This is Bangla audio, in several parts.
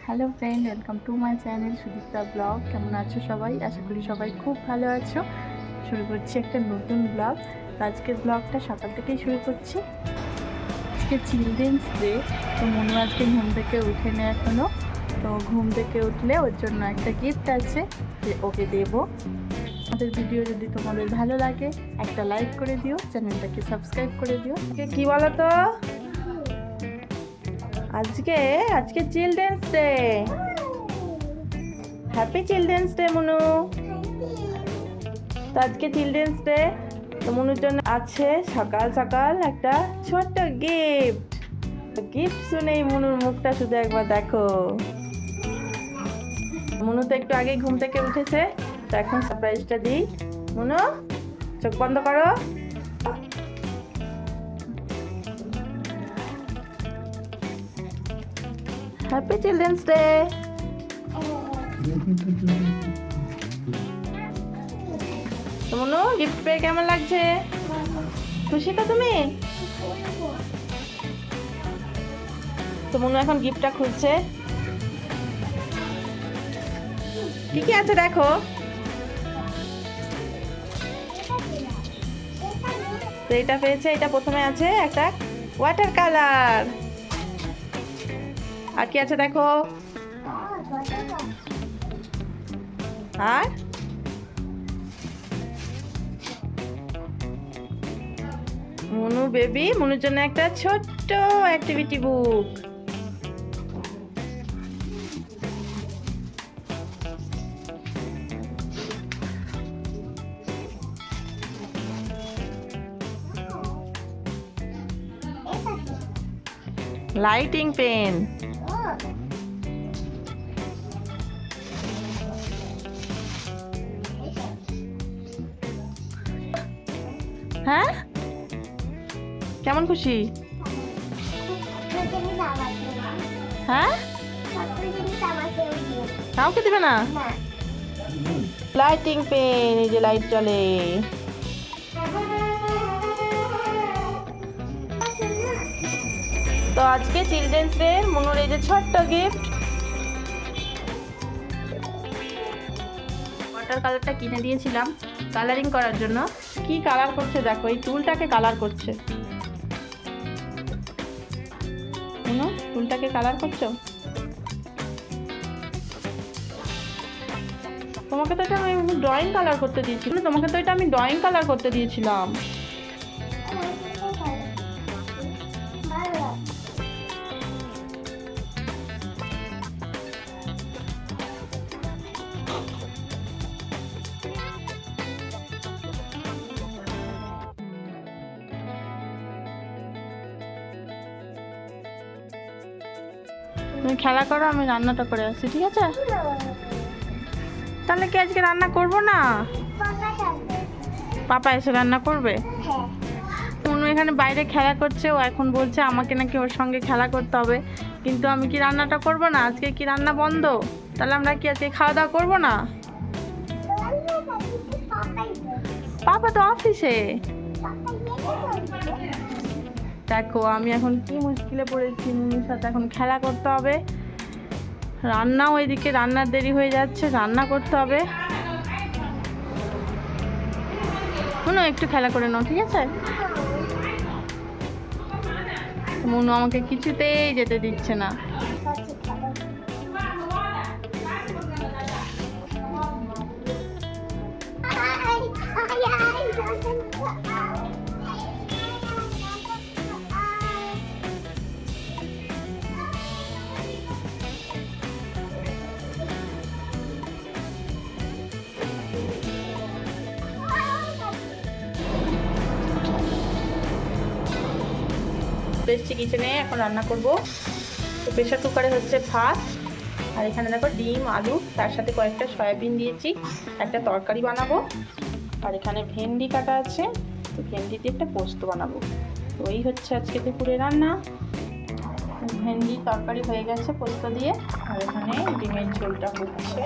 Hello friend, welcome to my channel Sudipta blog. কেমন আছো সবাই? আশা করি সবাই খুব ভালো আছো। শুরু করছি একটা নতুন ব্লগ। আজকের ব্লগটা সকাল থেকেই শুরু করছি। আজকে চিলড্রেন্স ডে, তো মনু আজকে ঘুম থেকে উঠেনি এখনও। তো ঘুম থেকে উঠলে ওর জন্য একটা গিফট আছে যে ওকে দেবো। আমাদের ভিডিও যদি তোমাদের ভালো লাগে একটা লাইক করে দিও, চ্যানেলটাকে সাবস্ক্রাইব করে দিও। কি বলো তো, আজকে আজকে children's day. Happy children's day Manu. তো আজকে চিলড্রেন্স ডে, তো মনুর জন্য আছে সকাল সকাল একটা ছোট্ট গিফট। গিফট শুনেই মনুর মুখটা শুধু একবার দেখো। মনু তো একটু আগে ঘুম থেকে উঠেছে, তো এখন সারপ্রাইজটা দিই। মনু, চোখ বন্ধ করো। Happy children's day. তো মনু, গিফট পেয়ে কেমন লাগছে? খুশি তো তুমি? তো মনু এখন গিফটটা খুলছে। কি কি আছে দেখো। তো এটা পেয়েছে, এটা প্রথমে আছে একটা ওয়াটার কালার। আর কি আছে দেখো। আর মনু বেবি, মনুর জন্য একটা ছোট্ট অ্যাক্টিভিটি বুক। Lighting pen. হ্যাঁ, কেমন খুশি? হ্যাঁ, কাউকে দিবে না? লাইটিং পেন, এই যে লাইট জ্বলে। তো আজকে চিলড্রেন্স ডে, মনুর এই যে ছোট্ট গিফট। ওয়াটার কালারটা কিনে দিয়েছিলাম কালারিং করার জন্য। কি কালার করছে দেখো, এই চুলটাকে কালার করছে। মনু, চুলটাকে কালার করছো? তোমাকে তো এটা আমি ড্রয়িং কালার করতে দিয়েছিলাম। তোমাকে তো এটা আমি ড্রয়িং কালার করতে দিয়েছিলাম। তুমি খেলা করো, আমি রান্নাটা করে আসছি, ঠিক আছে? তাহলে কি আজকে রান্না করব না? পাপা এসে রান্না করবে। মনু এখানে বাইরে খেলা করছে, ও এখন বলছে আমাকে নাকি ওর সঙ্গে খেলা করতে হবে। কিন্তু আমি কি রান্নাটা করব না? আজকে কি রান্না বন্ধ? তাহলে আমরা কি আজকে খাওয়া দাওয়া করবো না? পাপা তো অফিসে। দেখো আমি এখন কি মুশকিলে পড়েছি, মনুর সাথে এখন খেলা করতে হবে। রান্নাও ওইদিকে, রান্নার দেরি হয়ে যাচ্ছে, রান্না করতে হবে। মনু একটু খেলা করে নাও, ঠিক আছে? মনু আমাকে কিছুতেই যেতে দিচ্ছে না। এসছি কিচেনে, এখন রান্না করব। তো প্রেশার কুকারে হচ্ছে ভাত, আর এখানে দেখো ডিম, আলু, তার সাথে কয়েকটা সয়াবিন দিয়েছি, একটা তরকারি বানাবো। আর এখানে ভেন্ডি কাটা আছে, তো ভেন্ডি দিয়ে একটা পোস্ত বানাবো। তো এই হচ্ছে আজকে দুপুরে রান্না। ভেন্ডি তরকারি হয়ে গেছে পোস্ত দিয়ে, আর এখানে ডিমের ঝোলটা হচ্ছে।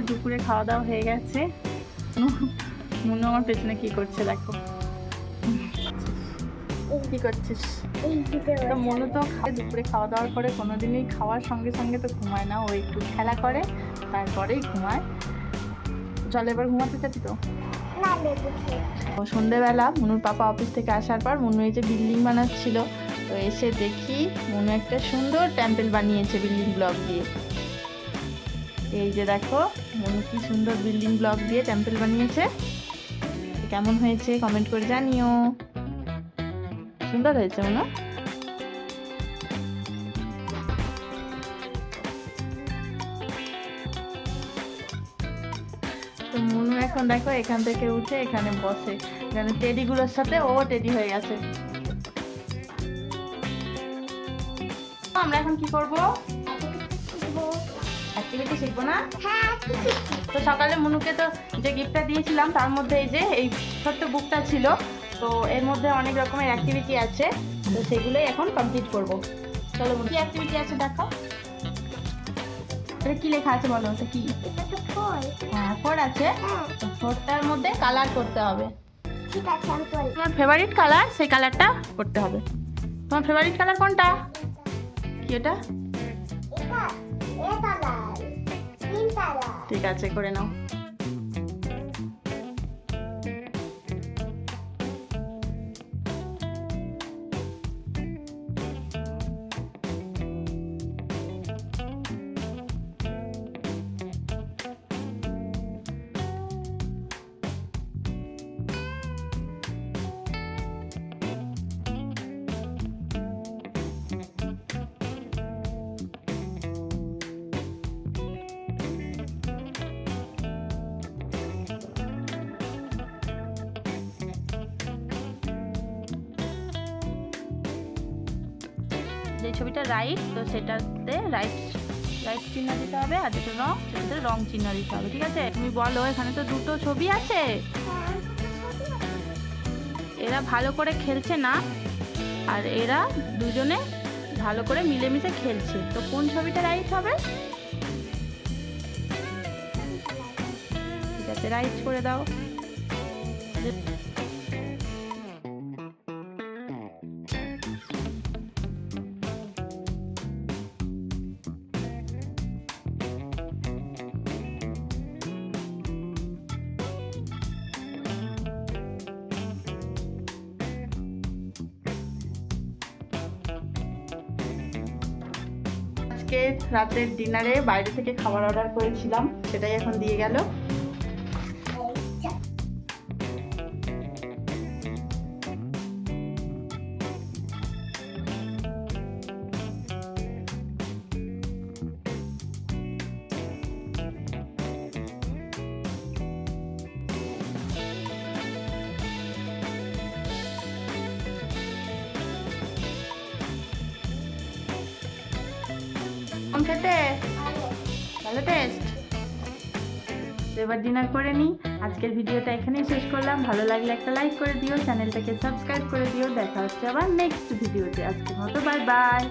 দুপুরে খাওয়া দাওয়া হয়ে গেছে। মনু আমার পেছনে কি করছে দেখো। কি করছিস? তো মনু তো দুপুরে খাওয়া দাওয়ার পরে কোনোদিনই খাওয়ার সঙ্গে সঙ্গে তো ঘুমায় না, ও একটু খেলা করে তারপরেই ঘুমায়। চল এবার ঘুমাতে যাবি তো? সন্ধ্যেবেলা মনুর পাপা অফিস থেকে আসার পর মনু এই যে বিল্ডিং বানাচ্ছিল, তো এসে দেখি মনু একটা সুন্দর টেম্পল বানিয়েছে বিল্ডিং ব্লক দিয়ে। এই যে দেখো মনু কি সুন্দর বিল্ডিং ব্লক দিয়ে টেম্পল বানিয়েছে। কেমন হয়েছে কমেন্ট করে জানিও। সুন্দর হয়েছে মনু। তো মনু এখন দেখো এখান থেকে উঠে এখানে বসে, এখানে টেডিগুলোর সাথে ও টেডি হয়ে গেছে। আমরা এখন কি করব? অ্যাক্টিভিটি শিখবো না? তো সকালে মনুকে তো যে গিফটটা দিয়েছিলাম তার মধ্যে এই যে এই ছোট্ট বুকটা ছিল, তো এর মধ্যে অনেক রকমের অ্যাক্টিভিটি আছে, তো সেগুলোই এখন কমপ্লিট করব। চলো কি অ্যাক্টিভিটি আছে দেখো। এটা কি লেখা আছে বলো তো? কি? হ্যাঁ ফোর আছে, ফোরটার মধ্যে কালার করতে হবে। ঠিক আছে আমি করি। তোমার ফেভারিট কালার, সেই কালারটা করতে হবে। তোমার ফেভারিট কালার কোনটা? কি এটা? এটা এই কালার, পিঙ্ক কালার। ঠিক আছে করে নাও। যে ছবিটা রাইট, তো সেটাতে রাইট রাইট চিহ্ন দিতে হবে, আর যেটা রং সেটাতে রং চিহ্ন দিতে হবে। ঠিক আছে? তুমি বলো, এখানে তো দুটো ছবি আছে, এরা ভালো করে খেলছে না, আর এরা দুজনে ভালো করে মিলেমিশে খেলছে, তো কোন ছবিটা রাইট হবে? ঠিক আছে রাইট করে দাও। আজকে রাতের ডিনারে বাইরে থেকে খাবার অর্ডার করেছিলাম, সেটাই এখন দিয়ে গেল। খেতে ভালো টেস্ট। এবার ডিনার করে নিই। আজকের ভিডিওটা এখানেই শেষ করলাম। ভালো লাগলে একটা লাইক করে দিও, চ্যানেলটাকে সাবস্ক্রাইব করে দিও। দেখা হচ্ছে আবার নেক্সট ভিডিওতে। আজকের মতো বাই বাই।